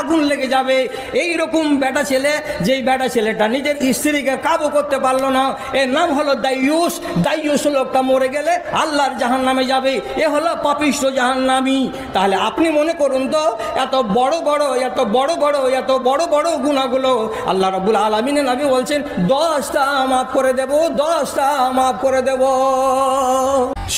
আগুন লেগে যাবে। এই রকম বেটা ছেলে, যেই বেটা ছেলেটা নিজের স্ত্রীকে কাবু করতে পারলো না, এর নাম হলো দাইয়ুস। দাইয়ুস লোকটা মরে গেলে আল্লাহর জাহান্নামে যাবে, এ হলো পাপিষ্ঠ জাহান্নামী। তাহলে আপনি মনে করুন তো, এত বড় বড় গুনাহগুলো আল্লাহ রাব্বুল আলামিনের নবী বলছেন 10টা মাফ করে দেব, 10টা মাফ করে দেব।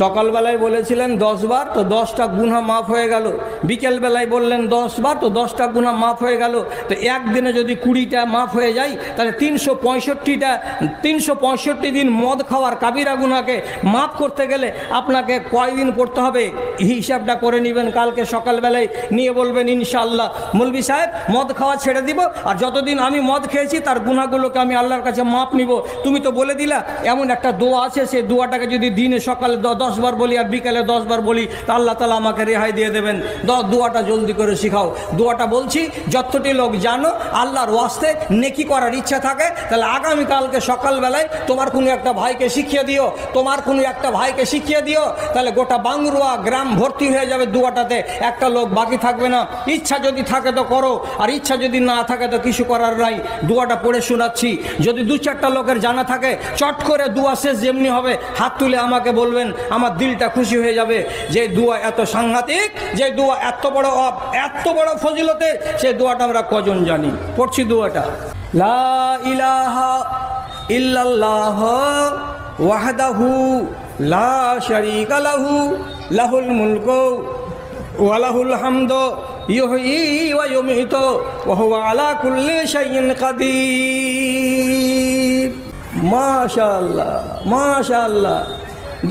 সকালবেলায় বলেছিলেন 10 বার, তো 10টা গুনাহ মাফ হয়ে গেল। বিকেলবেলায় বললেন 10 বার, তো 10টা গুনাহ মাফ হয়ে গেল। তো একদিনে যদি 20টা মাফ হয়ে যায়, তাহলে 365 দিন মদ খাওয়ার কাবিরা গুনাহকে মাফ করতে গেলে আপনাকে কয়দিন পড়তে হবে হিসাবটা করে নেবেন। কালকে সকালবেলায় নিয়ে বলবেন ইনশাআল্লাহ মৌলভী সাহেব মদ খাওয়া ছেড়ে দিব, আর যতদিন আমি মদ খেয়েছি তার গুনাহগুলোকে আমি আল্লাহর কাছে মাপ নিব। তুমি তো বলে দিলা এমন একটা দোয়া আছে, সেই দোয়াটাকে যদি দিনে সকালে 10 বার বলি আর বিকেলে 10 বার বলি, তা আল্লাহ তাআলা আমাকে রেহাই দিয়ে দেবেন। দোয়াটা জলদি করে শিখাও। দোয়াটা বলছি, যতটি লোক জানো আল্লাহর ওয়াস্তে নেকি করার ইচ্ছা থাকে, তাহলে আগামীকালকে সকালবেলায় তোমার কোনো একটা ভাইকে শিখিয়ে দিও, তাহলে গোটা বাংরুয়া গ্রাম ভর্তি হয়ে যাবে দোয়াটাতে, একটা লোক বাকি থাকবে না। ইচ্ছা যদি থাকে তো করো, আর ইচ্ছা যদি না থাকে তো কিছু করার নাই। দোয়াটা পড়ে শোনাচ্ছি, যদি 2-4টা লোকের জানা থাকে, চট করে দোয়া শেষ যেমনি হবে হাত তুলে আমাকে বলবেন, আমার দিলটা খুশি হয়ে যাবে। যে দোয়া এত সাংঘাতিক, যে দোয়া এত বড় ফজিলতে, সেই দোয়াটা আমরা কজন জানি? পড়ছি দোয়াটা, লা ইলাহা ইল্লাল্লাহ ওয়াহদাহু লা শারীকা লাহু লাহুল মুলকু ওয়া লাহুল হামদু ইউহয়ী ওয়া ইউমীতু ওয়া হুয়া আলা কুল্লি শাইইন কাদির। মাশাআল্লাহ, মাশাআল্লাহ।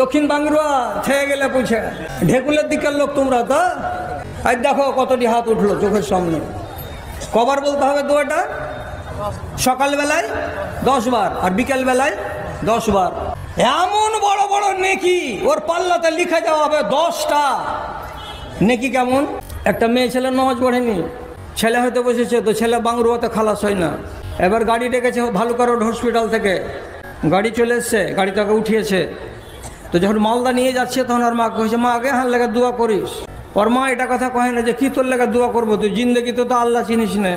দক্ষিণ বাংরুয়া থেকে গেলে পুছে ঢেকুলের দিকের লোক তোমরা তো, আজ দেখো কতটি হাত উঠলো চোখের সামনে। কবার বলতে হবে দোয়াটা? সকালবেলায় 10 বার আর বিকেলবেলায় 10 বার। এমন বড় বড় নেকি ওর পাল্লাতে লিখে যাওয়া হবে 10টা নেকি। কেমন? একটা মেয়ে ছেলে নামাজ পড়েনি, ছেলে হয়তো বসেছে, তো ছেলে বাংরুয়াতে খালাস হয় না। এবার গাড়ি ডেকেছে ভালুকা রোড হসপিটাল থেকে, গাড়ি চলে এসছে, গাড়ি তাকে উঠিয়েছে। তো যখন মালদা নিয়ে যাচ্ছে তখন ওর মা কইছে, মা আগে হার লেগে দোয়া করিস। ওর মা এটা কথা কয় না যে কি তোর লেগে দোয়া করবো, তুই জিন্দগি তো আল্লাহ চিনিস না,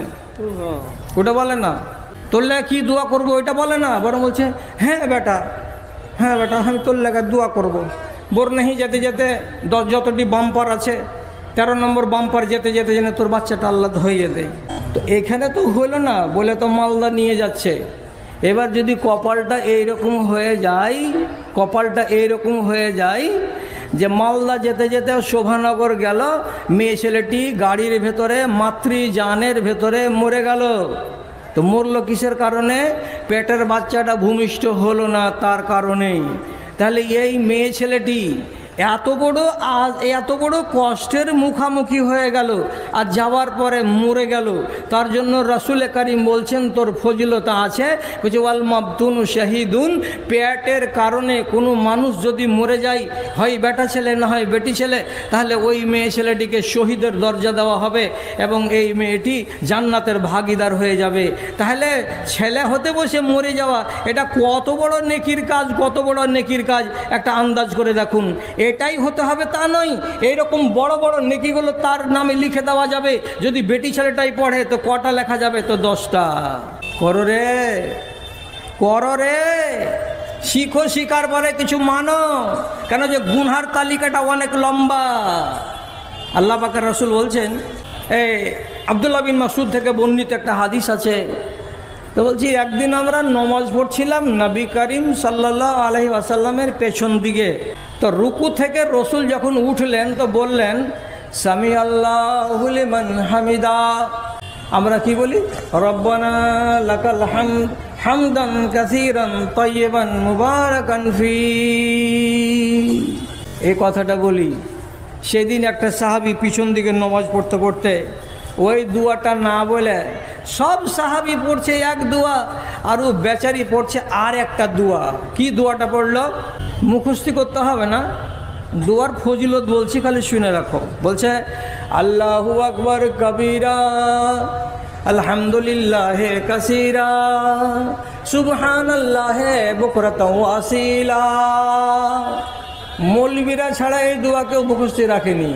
ওটা বলে না। তোর লেগে কি দোয়া করবো ওইটা বলে না, বরং বলছে হ্যাঁ বেটা আমি তোর লেগে দোয়া করবো। বোর নেই যেতে যেতে যতটি বাম্পার আছে 13 নম্বর বাম্পার যেতে যেতে যেন তোর বাচ্চাটা আল্লাহ ধইয়ে দেয়। তো এখানে তো হলো না বলে তো মালদা নিয়ে যাচ্ছে। এবার যদি কপালটা এইরকম হয়ে যায় যে মালদা যেতে যেতে শোভানগর গেল, মেয়ে ছেলেটি গাড়ির ভেতরে মাতৃযানের ভেতরে মরে গেল। তো মরলো কিসের কারণে? পেটের বাচ্চাটা ভূমিষ্ঠ হলো না তার কারণেই। তাহলে এই মেয়ে ছেলেটি এত বড় কষ্টের মুখামুখি হয়ে গেল আর যাওয়ার পরে মরে গেল। তার জন্য রাসূল করিম বলছেন তোর ফজিলতা আছে, বলছে ওয়াল মাবতুনু শাহিদুন। পেটের কারণে কোনো মানুষ যদি মরে যায়, হয় বেটা ছেলে না হয় বেটি ছেলে, তাহলে ওই মেয়ে ছেলেটিকে শহীদের দরজা দেওয়া হবে এবং এই মেয়েটি জান্নাতের ভাগীদার হয়ে যাবে। তাহলে ছেলে হতে বসে মরে যাওয়া, এটা কত বড় নেকির কাজ একটা আন্দাজ করে দেখুন। এটাই হতে হবে তা নয়, এইরকম বড় বড় নেকিগুলো তার নামে লিখে দেওয়া যাবে। যদি বেটি ছেলেটাই পড়ে তো কটা লেখা যাবে? তো 10টা। করো রে, শিখো, শিকার পরে কিছু মানো, কেন যে গুনহার তালিকাটা অনেক লম্বা। আল্লাহ পাকের রাসূল বলছেন, আব্দুল্লাহ বিন মাসউদ থেকে বর্ণিত একটা হাদিস আছে। তো বলছি একদিন আমরা নমাজ পড়ছিলাম নবী করিম সাল্লাল্লাহু আলাইহি ওয়াসাল্লামের পেছন দিকে। তো রুকু থেকে রসুল যখন উঠলেন তো বললেন সামি আল্লাহু লিমান হামিদা। আমরা কি বলি? রব্বানা লাকাল হামদ হামদান কাসীরান তাইয়িবান মুবারাকান ফি। এই কথাটা বলি। সেদিন একটা সাহাবী পিছন দিকে নামাজ পড়তে পড়তে ওই দুয়াটা না বলে সব সাহাবী পড়ছে এক দোয়া, আর ও বেচারি পড়ছে আর একটা দোয়া। কি দোয়াটা পড়লো? মুখস্থি করতে হবে না, দোয়ার ফজিলত বলছি, খালি শুনে রাখো। বলছে আল্লাহু আকবার কবীরা আলহামদুলিল্লাহ কাসীরা সুবহানাল্লাহ বুকরাতাও আসীলা। মৌলবীরা ছাড়া এই দোয়া কেউ মুখস্থি রাখেনি।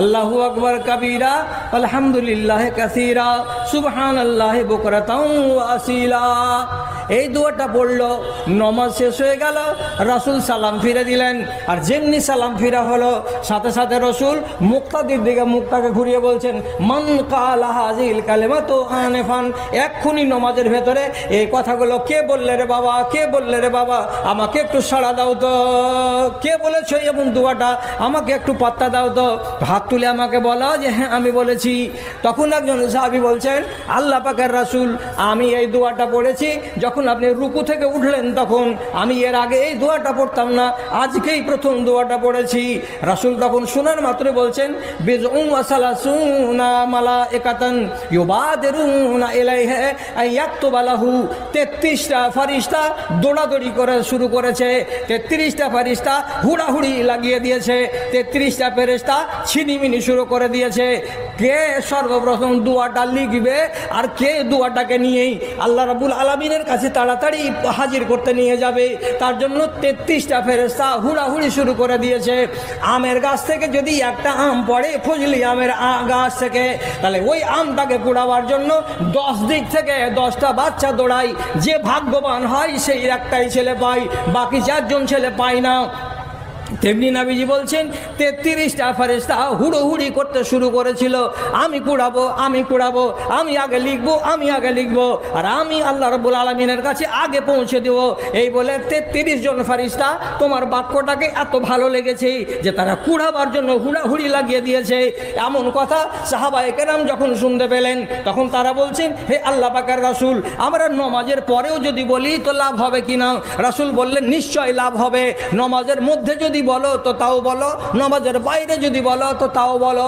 আল্লাহু আকবার কাবীরা আলহামদুলিল্লাহ কাসীরা সুবহানাল্লাহি বুকরাতাও ওয়া আসীলা। এই দোয়াটা পড়লো, নমাজ শেষ হয়ে গেল, রাসূল সালাম ফিরে দিলেন। আর যেমনি সালাম ফিরা হলো, সাথে সাথে রাসূল মুক্তাদির দিকে মুখটাকে ঘুরিয়ে বলছেন, মান কালা হাযিল কালিমাতু আনিফান, এক্ষুনি নমাজের ভেতরে এই কথাগুলো কে বললে রে বাবা, কে বললে রে বাবা, আমাকে একটু সাড়া দাও তো, কে বলেছ এমন দোয়াটা, আমাকে একটু পাত্তা দাও তো, হাত তুলে আমাকে বলা যে হ্যাঁ আমি বলেছি। তখন একজন সাহাবী বলছেন, আল্লাহ পাকের রাসূল, আমি এই দোয়াটা পড়েছি যখন আপনি রুকু থেকে উঠলেন, তখন আমি এর আগে এই দোয়াটা পড়তাম না, আজকেই প্রথম দোয়াটা পড়েছি। রাসূল তখন শোনার মাত্র বলছেন, বিজউন ওয়া সালাসুনা মালাইকাতান ইউবাদিরুনা ইলাইহি আইয়াকতুবা লাহু, 33টা ফেরেশতা দৌড়াদৌড়ি করে শুরু করেছে, 33টা ফেরেশতা হুড়াহুড়ি লাগিয়ে দিয়েছে, 33টা ফেরেশতা ছিনিমিনি শুরু করে দিয়েছে। কে সর্বপ্রথম দোয়াটা লিখবে আর কে দোয়াটাকে নিয়েই আল্লাহ রাব্বুল আলামিনের কাছে তাড়াতাড়ি হাজির করতে নিয়ে যাবে, তার জন্য 33টা ফেরেশতা হুড়াহুড়ি শুরু করে দিয়েছে। আমের গাছ থেকে যদি একটা আম পড়ে, ফজলি আমের গাছ থেকে, তাহলে ওই আমটাকে কুড়াবার জন্য 10 দিক থেকে 10টা বাচ্চা দৌড়ায়। যে ভাগ্যবান হয় সেই একটাই ছেলে পায়, বাকি 4জন ছেলে পায় না। তেমনি নবীজি বলছেন 33টা ফেরেশতা হুড়োহুড়ি করতে শুরু করেছিল, আমি কুড়াবো, আমি কুড়াবো, আমি আগে লিখবো, আমি আগে লিখবো, আর আমি আল্লাহ রাব্বুল আলামিনের কাছে আগে পৌঁছে দেবো। এই বলে 33 জন ফেরেশতা তোমার বাক্যটাকে এত ভালো লেগেছে যে তারা কুড়াবার জন্য হুড়াহুড়ি লাগিয়ে দিয়েছে। এমন কথা সাহাবায়ে কেরাম যখন শুনতে পেলেন, তখন তারা বলছেন, হে আল্লাহ পাকের রাসূল, আমরা নমাজের পরেও যদি বলি তো লাভ হবে কিনা? রাসূল বললেন, নিশ্চয় লাভ হবে। নমাজের মধ্যে যদি বলো তো তাও বলো, নামাজের বাইরে যদি বলো তো তাও বলো।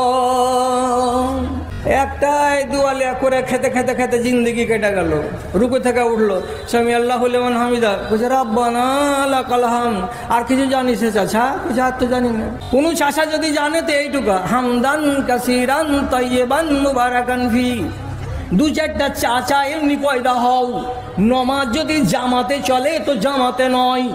একটাই দুয়ালিয়া করে খেতে খেতে খেতে জিন্দেগি কেটে গেল। রুকু থেকে উঠলো, সামি আল্লাহু লিমান হামিদা, বলছে রাব্বানা লাকাল হামদ। আর কিছু জানিস চাচা? কিছু আর তো জানি না। কোন চাচা যদি জানে তো এইটুকু, হামদান কাসিরান তাইয়িবান মুবারাকান ফি। 2-4টা চাচা এমনি পয়দা হও। নমাজ যদি জামাতে চলে তো জামাতে নয়,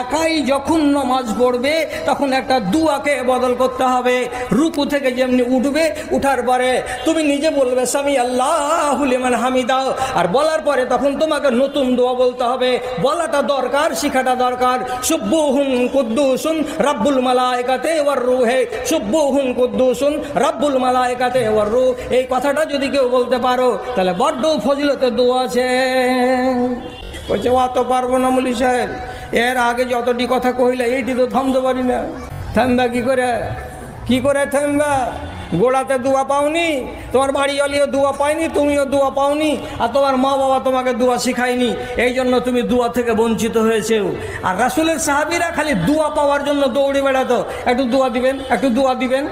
একাই যখন নমাজ পড়বে তখন একটা দুয়াকে বদল করতে হবে। রুকু থেকে যেমনি উঠবে, উঠার পরে তুমি নিজে বলবে সামি আল্লাহু লিমান হামিদা, আর বলার পরে তখন তোমাকে নতুন দোয়া বলতে হবে। বলাটা দরকার, শিখাটা দরকার। সুবহুন কুদ্দুসুন রাব্বুল মালাইকাতি ওয়ার রূহে, সুবহুন কুদ্দুসুন রাব্বুল মালাইকাতি ওয়ার রূহ। এই কথাটা যদি কেউ বলতে পারো তাহলে বড্ড ফজিলতের দোয়া আছে। বলছে অত পারবো না মৌলভী সাহেব, এর আগে যতটি কথা কইলে এইটি তো থামতে পারি না। থামবা কি করে, কি করে থামবা? গোড়াতে দোয়া পাওনি, তোমার বাড়িওয়ালিও দোয়া পায়নি, তুমিও দোয়া পাওনি, আর তোমার মা বাবা তোমাকে দোয়া শিখায়নি, এই জন্য তুমি দোয়া থেকে বঞ্চিত হয়েছেও। আর রাসূলের সাহাবীরা খালি দোয়া পাওয়ার জন্য দৌড়ে বেড়াতো, একটু দোয়া দিবেন, একটু দোয়া দিবেন।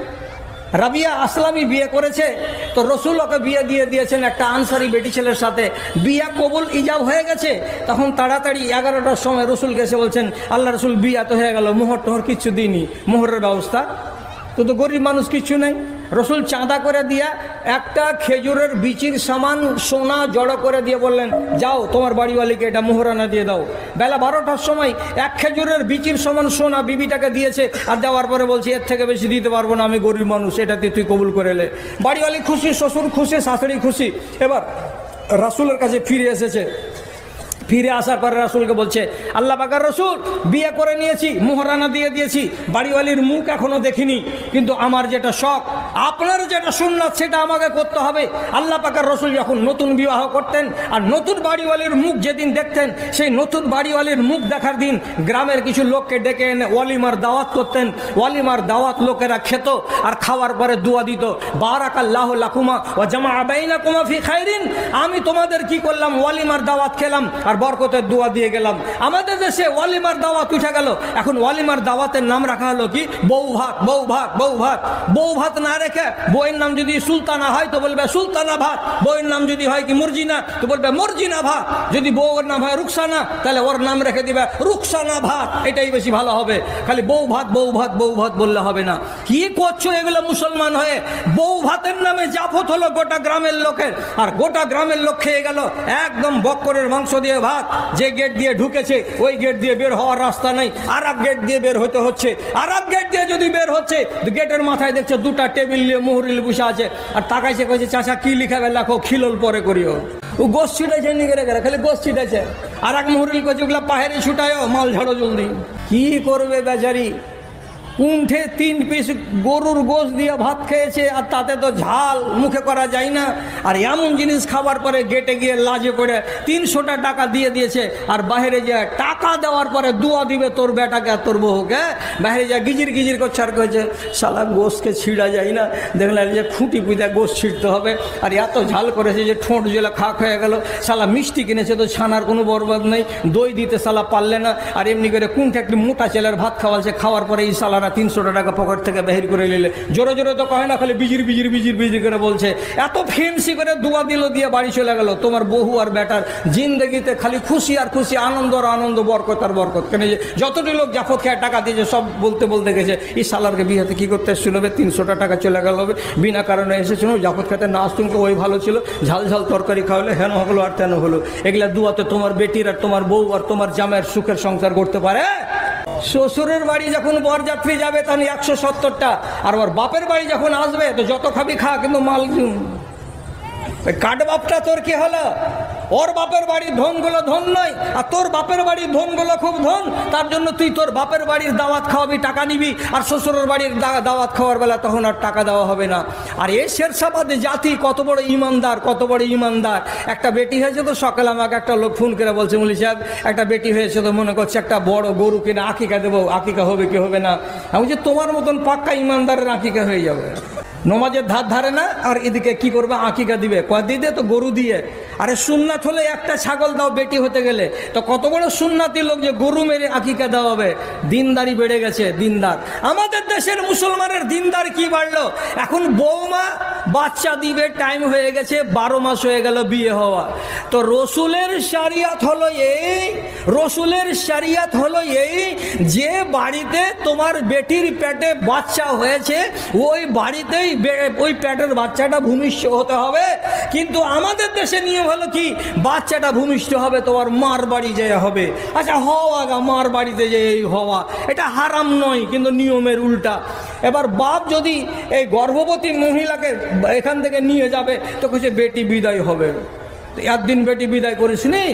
রাবিয়া আসলামী বিয়ে করেছে, তো রসুল ওকে বিয়ে দিয়ে দিয়েছেন একটা আনসারি বেটি ছেলের সাথে। বিয়া কবুল ইজাব হয়ে গেছে, তখন তাড়াতাড়ি 11টার সময় রসুলকে এসে বলছেন, আল্লাহ রসুল বিয়া তো হয়ে গেল, মোহর টোহর কিচ্ছু দিইনি, মোহরের ব্যবস্থা তো গরিব মানুষ কিচ্ছু নেই। রসুল চাঁদা করে দিয়া একটা খেজুরের বিচির সমান সোনা জড়ো করে দিয়ে বললেন, যাও তোমার বাড়িওয়ালিকে এটা মোহরানা দিয়ে দাও। বেলা 12টার সময় 1 খেজুরের বিচির সমান সোনা বিবিটাকে দিয়েছে, আর দেওয়ার পরে বলছে এর থেকে বেশি দিতে পারবো না, আমি গরিব মানুষ, এটাতে তুই কবুল করে লে। বাড়িওয়ালি খুশি, শ্বশুর খুশি, শাশুড়ি খুশি। এবার রাসূলের কাছে ফিরে এসেছে। ফিরে আসার পরে রাসূলকে বলছে, আল্লাহ পাকের রাসূল, বিয়ে করে নিয়েছি, মোহরানা দিয়ে দিয়েছি, বাড়িওয়ালির মুখ এখনো দেখিনি, কিন্তু আমার যেটা শখ, আপনার যেটা সুন্নাত সেটা আমাকে করতে হবে। আল্লাহ পাকের রাসূল যখন নতুন বিবাহ করতেন আর নতুন বাড়িওয়ালির মুখ যেদিন দেখতেন, সেই নতুন বাড়িওয়ালির মুখ দেখার দিন গ্রামের কিছু লোককে ডেকে এনে ওয়ালিমার দাওয়াত করতেন। ওয়ালিমার দাওয়াত লোকেরা খেত, আর খাওয়ার পরে দোয়া দিত, বারাকাল্লাহু লাকুমা ওয়া জামাআ বাইনাকুমা ফি খাইরিন। আমি তোমাদের কি করলাম, ওয়ালিমার দাওয়াত খেলাম আর বরকতের দোয়া দিয়ে গেলাম। আমাদের দেশে ওয়ালিমার দাওয়াত উঠে গেল, এখন ওয়ালিমার দাওয়াতের নাম রাখা হলো কি, বউ ভাত, বউ ভাত, বউ ভাত। বউ ভাত না রেখে বউয়ের নাম যদি সুলতানা হয় তো বলবে সুলতানা ভাত, বউয়ের নাম যদি হয় কি মর্জিনা তো বলবে মর্জিনা ভাত, যদি বউয়ের নাম হয় রুকসানা তাহলে ওর নাম রেখে দিবে রুকসানা ভাত, এটাই বেশি ভালো হবে। খালি বউ ভাত, বউ ভাত, বউ ভাত বললে হবে না। কি করছো এগুলো মুসলমান হয়ে? বউ ভাতের নামে জাফত হলো গোটা গ্রামের লোকের, আর গোটা গ্রামের লোক খেয়ে গেল একদম বক্করের মাংস দিয়ে ভাত। যে গেট দিয়ে ঢুকেছে ওই গেট দিয়ে বের হওয়ার রাস্তা নাই, আর এক গেট দিয়ে বের হতে হচ্ছে। আর এক গেট দিয়ে যদি বের হচ্ছে, গেটের মাথায় দেখছে 2টা টেবিল টেবিল নিয়ে মুহুরিল বসে আছে আর তাকাইছে কইছে চাচা কি লিখাবে লেখো খিলল পরে করিও। ও গোস ছিটাইছে নিগেরে গেলে খালি গোস ছিটাইছে। আর এক মুহুরিল কইছে ওগুলা পাহাড়ে ছুটায়ও মাল ঝাড়ো জলদি। কি করবে বেচারি, উঠে 3 পিস গরুর গোশ দিয়ে ভাত খেয়েছে আর তাতে তো ঝাল মুখে করা যায় না। আর এমন জিনিস খাবার পরে গেটে গিয়ে লাজে করে 300টা টাকা দিয়ে দিয়েছে। আর বাইরে যায় টাকা দেওয়ার পরে দোয়া দিবে তোর বেটাকে আর তোর বউকে, বাইরে যায় গিজির গিজির করছে আর কয়েছে শালা গোশকে ছিঁড়া যায় না, দেখলেন যে খুঁটি পুঁতে গোশ ছিঁড়তে হবে। আর এত ঝাল করেছে যে ঠোঁট জেলা খাক হয়ে গেল। শালা মিষ্টি কিনেছে তো ছানার কোনো বরবাদ নেই, দই দিতে শালা পারলে না। আর এমনি করে কোনটা একটি মোটা ছেলের ভাত খাওয়াচ্ছে, খাওয়ার পরে এই শালা 300 টাকা পকেট থেকে বের করে নিলে। জোরে জোরে তো কয় না, খালি বিজির বিজির বিজির বিজির করে বলছে। এত ফেন্সি করে দোয়া দিল দিয়ে বাড়ি চলে গেল। তোমার বহু আর বেটার জিন্দগিতে খালি খুশি আর খুশি, আনন্দ আর আনন্দ, বরকত আর বরকত। কেন যে যতটি লোক জাফত খেয়ে টাকা দিয়েছে সব বলতে বলতে গেছে এই সালারকে বিয়েতে কী করতে এসেছিল, 300টা টাকা চলে গেল, বিনা কারণে এসেছিল, জাফত খেতে না আসতুম ওই ভালো ছিল, ঝাল ঝাল তরকারি খাওয়ালে হেন হলো আর তেন হলো। এগুলা দুয়াতে তোমার বেটির আর তোমার বউ আর তোমার জামাইয়ের সুখের সংসার করতে পারে। শ্বশুরের বাড়ি যখন বরযাত্রী যাবে তখন 170টা, আর ওর বাপের বাড়ি যখন আসবে তো যত খাবি খা, কিন্তু মাল কাঠ বাপটা তোর কি হলো? ওর বাপের বাড়ির ধনগুলো ধন নয়, আর তোর বাপের বাড়ির ধনগুলো খুব ধন। তার জন্য তুই তোর বাপের বাড়ির দাওয়াত খাওয়াবি, টাকা নিবি, আর শ্বশুরের বাড়ির দাওয়াত খাওয়ার বেলা তখন আর টাকা দেওয়া হবে না। আর এই শেরশাবাদে জাতি কত বড় ইমানদার, কত বড় ইমানদার। একটা বেটি হয়েছে তো সকালে আমাকে একটা লোক ফোন করে বলছে, মুলি সাহেব একটা বেটি হয়েছে তো মনে করছে একটা বড় গরু কিনে আকিকা দেবো, আকিকা হবে কি হবে না। আমি বলছি তোমার মতন পাক্কা ইমানদারের আকিকা হয়ে যাবে। নমাজের ধার ধারে না, আর এদিকে কি করবে আকিকা দিবে, কয় দিতে তো গরু দিয়ে। আরে সুন্নাত হলে একটা ছাগল দাও বেটি হতে গেলে, তো কত বড় সুন্নাতি লোক যে গরু মেরে আকিকা দেওয়া হবে। দিনদারি বেড়ে গেছে, দিনদার। আমাদের দেশের মুসলমানের দিনদার কি বাড়লো, এখন বৌমা বাচ্চা দিবে টাইম হয়ে গেছে, 12 মাস হয়ে গেল বিয়ে হওয়া। তো রসুলের শরিয়ত হলো এই, রসুলের শরিয়ত হলো এই যে বাড়িতে তোমার বেটির পেটে বাচ্চা হয়েছে ওই বাড়িতেই ওই পেটের বাচ্চাটা ভূমিষ্ঠ হতে হবে। কিন্তু আমাদের দেশে নিয়ম হলো কি, বাচ্চাটা ভূমিষ্ঠ হবে তোমার মার বাড়ি যেয়ে হবে। আচ্ছা হওয়া গা মার বাড়িতে যে এই হওয়া, এটা হারাম নয়, কিন্তু নিয়মের উল্টা। এবার বাপ যদি এই গর্ভবতী মহিলাকে এখান থেকে নিয়ে যাবে তো কিছু বেটি বিদায় হবে। একদিন বেটি বিদায় করিস নি,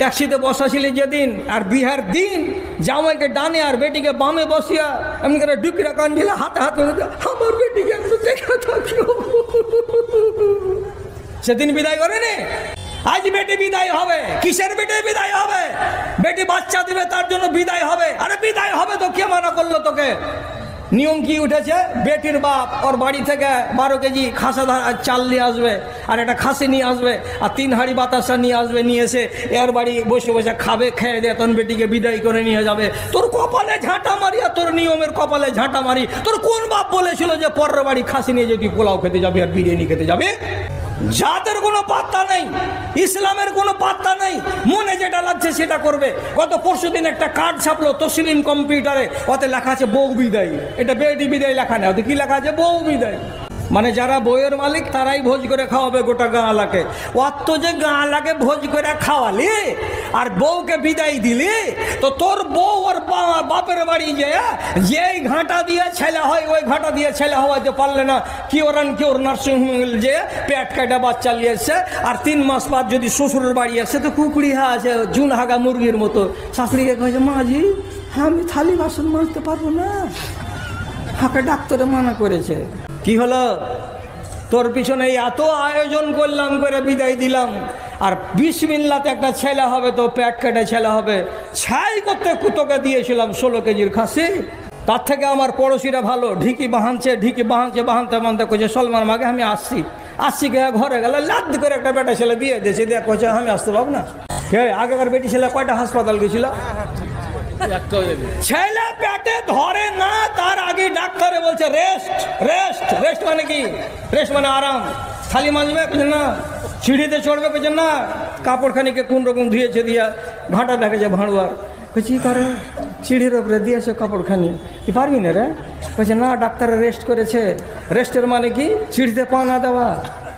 ট্যাক্সিতে বসাছিলি যেদিন, আর বিহার দিন জামাইকে ডানে আর বেটিকে বামে বসিয়া এমনি করে ডুকরা কান্দিলে হাতে হাতে আমার বেটিকে একটু দেখে থাকিও, সেদিন বিদায় করে নে। আজ বেটি বিদায় হবে, কিসের বেটি বিদায় হবে? বেটি বাচ্চা দিবে তার জন্য বিদায় হবে। আরে বিদায় হবে তো কে মানা করলো তোকে? নিয়ম কি উঠেছে, বেটির বাপ ওর বাড়ি থেকে 12 কেজি খাসা চাল নিয়ে আসবে, আর একটা খাসি নিয়ে আসবে, আর 3 হাঁড়ি বাতাসা নিয়ে আসবে, নিয়ে এসে এর বাড়ি বসে বসে খাবে, খেয়ে দিয়ে তখন বেটিকে বিদায় করে নিয়ে যাবে। তোর কপালে ঝাঁটা মারি, আর তোর নিয়মের কপালে ঝাঁটা মারি। তোর কোন বাপ বলেছিল যে পরের বাড়ি খাসি নিয়ে যদি পোলাও খেতে যাবে আর বিরিয়ানি খেতে যাবে? জাতের কোনো পাত্তা নেই, ইসলামের কোনো পাত্তা নেই, মনে যেটা লাগছে সেটা করবে। গত পরশুদিন একটা কার্ড ছাপলো তসলিম কম্পিউটারে, ওতে লেখা আছে বউ বিদায়। এটা বেটি বিদায় লেখা নেই, ওতে কি লেখা আছে বউ বিদায়। মানে যারা বইয়ের মালিক তারাই ভোজ করে খাওয়াবে গোটা গাঁলাকে। অত যে গাঁলাকে ভোজ করে খাওয়ালি আর বউকে বিদায় দিলি, তো তোর বউ আর বাপের বাড়ি যেই ঘাঁটা দিয়ে ছেলে হয় ওই ঘাঁটা দিয়ে ছেলে হওয়াতে পারলে না, কি ওর নার্সিংহোম যে পেট কাটা বাচ্চা নিয়ে এসছে, আর 3 মাস বাদ যদি শ্বশুরের বাড়ি আসে তো কুকুরি আছে জুন হাগা মুরগির মতো। শাশুড়িকে কয়েছে মাঝি আমি থালি বাসন মাজতে পারবো না, হাঁকে ডাক্তারে মানা করেছে। কি হলো, তোর পিছনে এত আয়োজন করলাম করে বিদায় দিলাম, আর বিসমিল্লাতে একটা ছেলে হবে তো পেট কেটে ছেলে হবে। ছাই করতে কুতোকে দিয়েছিলাম 16 কেজির খাসি, তার থেকে আমার পড়োশিরা ভালো। ঢিকি বাহানছে বাহানতে বাহানতে কইছে সলমান মাকে আমি আসছি কে ঘরে গেল, লাদ করে একটা বেটা ছেলে বিয়ে দিয়েছে, দিয়ে কইছে আমি আসতে পারব না। কে আগেকার বেটি ছেলে কয়টা হাসপাতাল গেছিল? ছেলে পেটে ধরে না তার আগে ডাক্তারে বলছে রেস্ট রেস্ট রেস্ট। মানে কি? রেস্ট মানে আরাম। থালি মাজবে না, সিঁড়িতে চড়বে পেছন না, কাপড়খানিকে কোন রকম ধুয়েছে দিয়া ঘাঁটা দেখেছে ভাঁড়ুয়ার। কইছি করে সিঁড়ির ওপরে দিয়েছে কাপড়খানি, কি পারবি না রে? কইছে না ডাক্তারে রেস্ট করেছে। রেস্টের মানে কি? সিঁড়িতে পা না দেওয়া।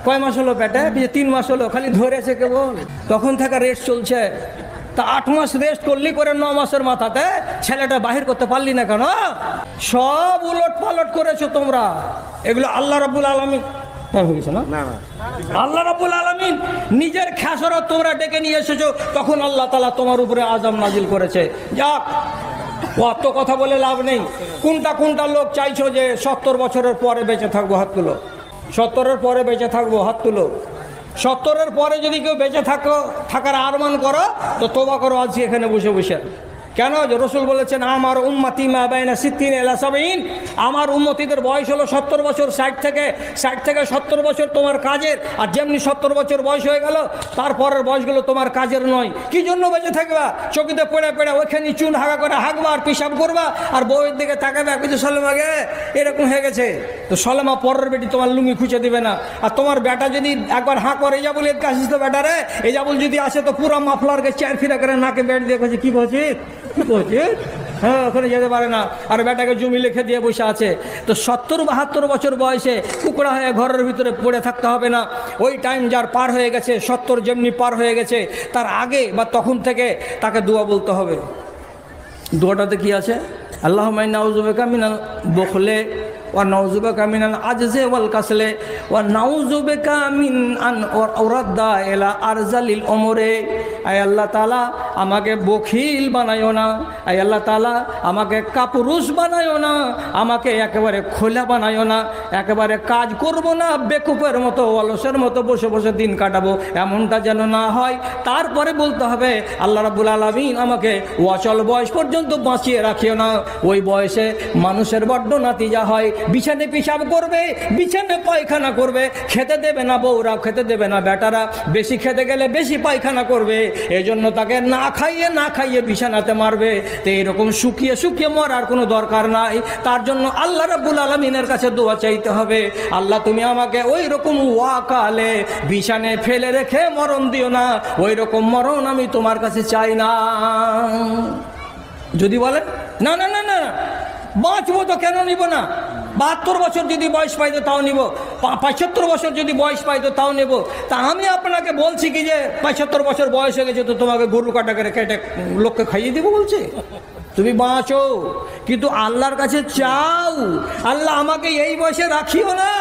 কয় মাস হলো পেটে? 3 মাস হলো, খালি ধরেছে কেবল, তখন থেকে রেস্ট চলছে। তা 8 মাস রেস্ট করলি করে 9 মাসের মাথাতে ছেলেটা বাহির করতে পারলি না কেন? সব উলট পালট করেছো তোমরা। এগুলো আল্লাহ রাব্বুল আলামিন আল্লাহ রাব্বুল আলামিন নিজের খেসারত তোমরা ডেকে নিয়ে এসেছো, তখন আল্লাহ তাআলা তোমার উপরে আযাব নাজিল করেছে। যাক, অত কথা বলে লাভ নেই। কোনটা লোক চাইছো যে 70 বছরের পরে বেঁচে থাকবো? হাত তুলো। 70-এর পরে বেঁচে থাকবো, হাত তুলো। 70-এর পরে যদি কেউ বেঁচে থাকার আরমান করো তো তওবা করো আজকে এখানে বসে বসে। কেন? যে রসুল বলেছেন আমার উম্মতি মা বাইনা 60 ইলা 70, আমার উম্মতিদের বয়স হলো 70 বছর। 60 থেকে 70 বছর তোমার কাজের, আর যেমনি 70 বছর বয়স হয়ে গেল তারপরের বয়সগুলো তোমার কাজের নয়। কি জন্য বেঁচে থাকবা? চকিতে পড়ে পড়ে ওইখানে চুন হাগা করে হাগবা আর পেশাব করবা আর বউয়ের দিকে তাকাবে, কিছু সলেমাকে এরকম হয়ে গেছে। তো সলেমা পরের বেটি তোমার লুঙ্গি খুঁজে দিবে না। আর তোমার বেটা যদি একবার হাঁ করে এই যাবুল এর কাছে তো বেটারে এই যাবুল যদি আসে তো পুরো মাফলারকে 4 ফিরা করে নাকে বেট দিয়ে কছে কি বলছি হ্যাঁ, ওখানে যেতে পারে না। আর বেটাকে জমি লিখে দিয়ে বসে আছে। তো 70-72 বছর বয়সে কুকুড়া হয়ে ঘরের ভিতরে পড়ে থাকতে হবে না। ওই টাইম যার পার হয়ে গেছে, 70 যেমনি পার হয়ে গেছে, তার আগে বা তখন থেকে তাকে দোয়া বলতে হবে। দোয়াটাতে কি আছে? আল্লাহুম্মা ইন্না আউযু বিকা মিনাল বুখলি ওয়া নাউযু বিকা মিনাল আজজি ওয়াল কাসলি ওয়া নাউযু বিকা মিন আন উরাদ্দা ইলা আরজালিল উমরে। আয় আল্লাহ তাআলা আমাকে বখিল বানায়ো না, আয় আল্লাহ তাআলা আমাকে কাপুরুষ বানায়ো না, আমাকে একেবারে খোলা বানায়ো না, একেবারে কাজ করব না, বেকুফের মতো অলসের মতো বসে বসে দিন কাটাবো, এমনটা যেন না হয়। তারপরে বলতে হবে আল্লাহ রাব্বুল আলামিন আমাকে অচল বয়স পর্যন্ত বাঁচিয়ে রাখিও না। ওই বয়সে মানুষের বড্ড নাতিজা হয়, বিছানে পেশাব করবে, বিছানে পায়খানা করবে, খেতে দেবে না বউরা, খেতে দেবে না বেটারা, বেশি খেতে গেলে বেশি পায়খানা করবে, এই জন্য তাকে না খাইয়ে বিছানাতে মারবে। তো এরকম শুকিয়ে মরার কোনো দরকার নাই। তার জন্য আল্লাহ রাব্বুল আলামিনের কাছে দোয়া চাইতে হবে, আল্লাহ তুমি আমাকে ওই রকম ওয়াকালে বিছানে ফেলে রেখে মরণ দিও না, ওই রকম মরণ আমি তোমার কাছে চাই না। যদি বলেন না না না না বাঁচবো তো কেন নিব না, 72 বছর যদি বয়স পাইতো তাও নিব, 75 বছর যদি বয়স পাইতো তাও নেব। তা আমি আপনাকে বলছি কি যে 75 বছর বয়স হয়ে গেছে তো তোমাকে গরু কাটা করে কেটে লোককে খাইয়ে দিব বলছে? তুমি বাঁচো কিন্তু আল্লাহর কাছে চাও, আল্লাহ আমাকে এই বয়সে রাখিও না।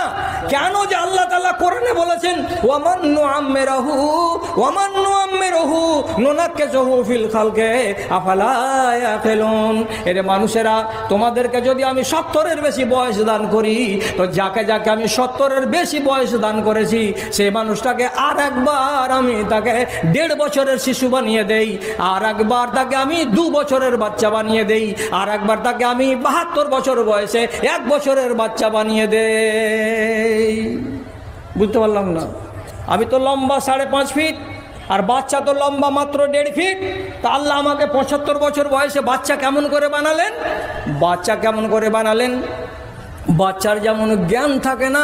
কেন? যে আল্লাহ তাআলা কোরআনে বলেছেন ওয়ামান নুআম্মিরহু নুনাক্কিসহু ফিল খালকি আফালা ইয়াকিলুন। এরে মানুষেরা, তোমাদেরকে যদি আমি 70-এর বেশি বয়স দান করি তো যাকে আমি 70-এর বেশি বয়স দান করেছি সেই মানুষটাকে আর একবার আমি তাকে 1.5 বছরের শিশু বানিয়ে দেই, আর একবার তাকে আমি 2 বছরের বাচ্চা বানিয়ে দেই, আর একবার তাকে আমি 72 বছর বয়সে 1 বছরের বাচ্চা বানিয়ে দেই। বুঝতে পারলাম না? আমি তো লম্বা 5.5 ফিট আর বাচ্চা তো লম্বা মাত্র 1.5 ফিট। তা আল্লাহ আমাকে 75 বছর বয়সে বাচ্চা কেমন করে বানালেন? বাচ্চার যেমন জ্ঞান থাকে না,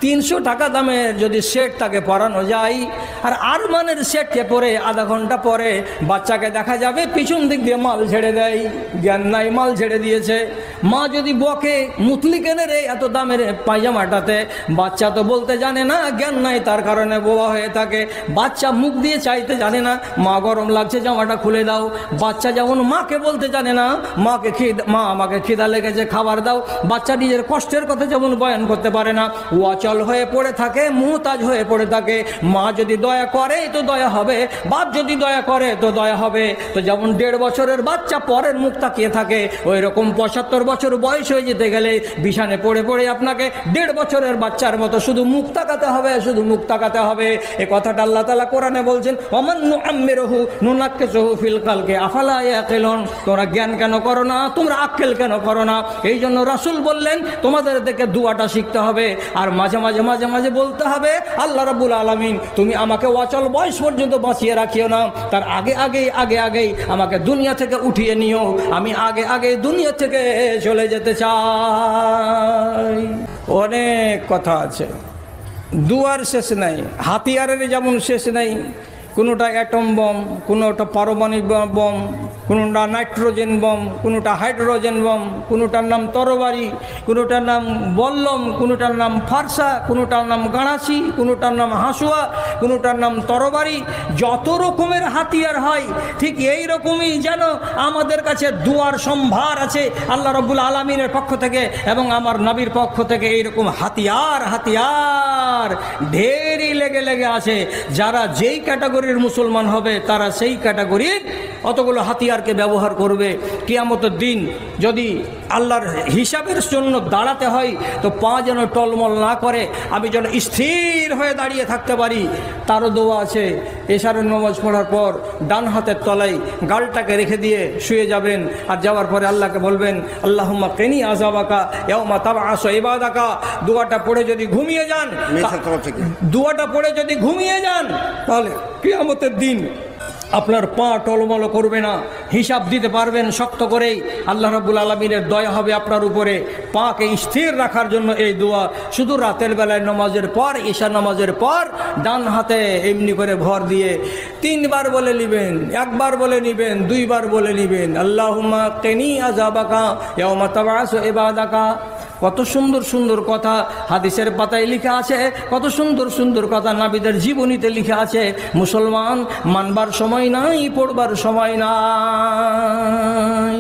300 টাকা দামের যদি সেট তাকে পরানো যায় আর আরমানের সেটকে পরে আধা ঘন্টা পরে বাচ্চাকে দেখা যাবে পিছন দিক দিয়ে মাল ছেড়ে দেয়, জ্ঞান নাই, মাল ছেড়ে দিয়েছে। মা যদি বকে মুতলি কেনে রে এত দামের পায়জামাটাতে, বাচ্চা তো বলতে জানে না, জ্ঞান নাই, তার কারণে বোবা হয়ে থাকে। বাচ্চা মুখ দিয়ে চাইতে জানে না, মা গরম লাগছে জামাটা খুলে দাও। বাচ্চা যেমন মাকে বলতে জানে না, মা আমাকে খিদা লেগেছে খাবার দাও। বাচ্চা নিজের কষ্টের কথা যেমন বয়ান করতে পারে না, অচল হয়ে পড়ে থাকে, মুহতাজ হয়ে পড়ে থাকে। মা যদি দয়া করে তো দয়া হবে, বাপ যদি দয়া করে তো দয়া হবে। তো যেমন 1.5 বছরের বাচ্চা পরের মুখ তাকিয়ে থাকে, ওই রকম 75 বছর বয়স হয়ে যেতে গেলে বিছানে পড়ে পড়ে আপনাকে 1.5 বছরের বাচ্চার মতো শুধু মুখ তাকাতে হবে। এই কথাটা আল্লাহ তাআলা কোরআনে বলছেন ওমান নুআম্মিরহু নুনাক্কিসহু ফিল খালকি আফালা ইয়াকিলুন। তোমরা জ্ঞান কেন করো না, তোমরা আক্কেল কেন করো না? এই জন্য রাসূল বললেন তোমাদের থেকে দুয়াটা শিখতে হবে আর মাঝে মাঝে বলতে হবে আল্লাহ রাব্বুল আলামিন তুমি আমাকে অচল বয়স পর্যন্ত বাঁচিয়ে রাখিও না, তার আগে আমাকে দুনিয়া থেকে উঠিয়ে নিও, আমি আগে দুনিয়া থেকে চলে যেতে চাই। অনেক কথা আছে, দুয়ার শেষ নাই, হাতিয়ারের যেমন শেষ নাই, কোনোটা অ্যাটম বম, কোনোটা পারমাণবিক বম, কোনোটা নাইট্রোজেন বম, কোনোটা হাইড্রোজেন বম, কোনোটার নাম তরবারি, কোনোটার নাম বল্লম, কোনোটার নাম ফারসা, কোনোটার নাম গাড়াসি, কোনোটার নাম হাসুয়া, কোনোটার নাম তরবারি। যত রকমের হাতিয়ার হয় ঠিক এই রকমই যেন আমাদের কাছে দুয়ার সম্ভার আছে আল্লাহ রাব্বুল আলামিনের পক্ষ থেকে এবং আমার নবীর পক্ষ থেকে। এইরকম হাতিয়ার হাতিয়ার ঢেরই লেগে লেগে আছে। যারা যেই ক্যাটাগরির মুসলমান হবে তারা সেই ক্যাটাগরির অতগুলো হাতিয়ারকে ব্যবহার করবে। কিয়ামতের দিন যদি আল্লাহর হিসাবের জন্য দাঁড়াতে হয় তো পা যেন টলমল না করে, আমি যেন স্থির হয়ে দাঁড়িয়ে থাকতে পারি। তারও দোয়া আছে। এশারের নামাজ পড়ার পর ডান হাতের তলায় গালটাকে রেখে দিয়ে শুয়ে যাবেন, আর যাওয়ার পরে আল্লাহকে বলবেন আল্লাহুম্মা কিনি আযাবাকা ইয়াওমা তাবআসু ইবাদাকা। দোয়াটা পড়ে যদি ঘুমিয়ে যান, দোয়াটা পড়ে যদি ঘুমিয়ে যান তাহলে কিয়ামতের দিন আপনার পা টলমল করবে না, হিসাব দিতে পারবেন শক্ত করেই। আল্লাহ রাব্বুল আলামিনের দয়া হবে আপনার উপরে। পাকে স্থির রাখার জন্য এই দোয়া শুধু রাতের বেলায় নামাজের পর, ঈশা নামাজের পর ডান হাতে এমনি করে ভর দিয়ে 3 বার বলে নেবেন, 1 বার বলে নেবেন, 2 বার বলে নেবেন আল্লাহুম্মা কিনি আযাবাকা ইয়াওমা তাবআসু ইবাদাকা। কত সুন্দর সুন্দর কথা হাদিসের পাতায় লেখা আছে, কত সুন্দর সুন্দর কথা নবীদের জীবনীতে লেখা আছে। মুসলমান মানবার সময় নাই, পড়বার সময় নাই।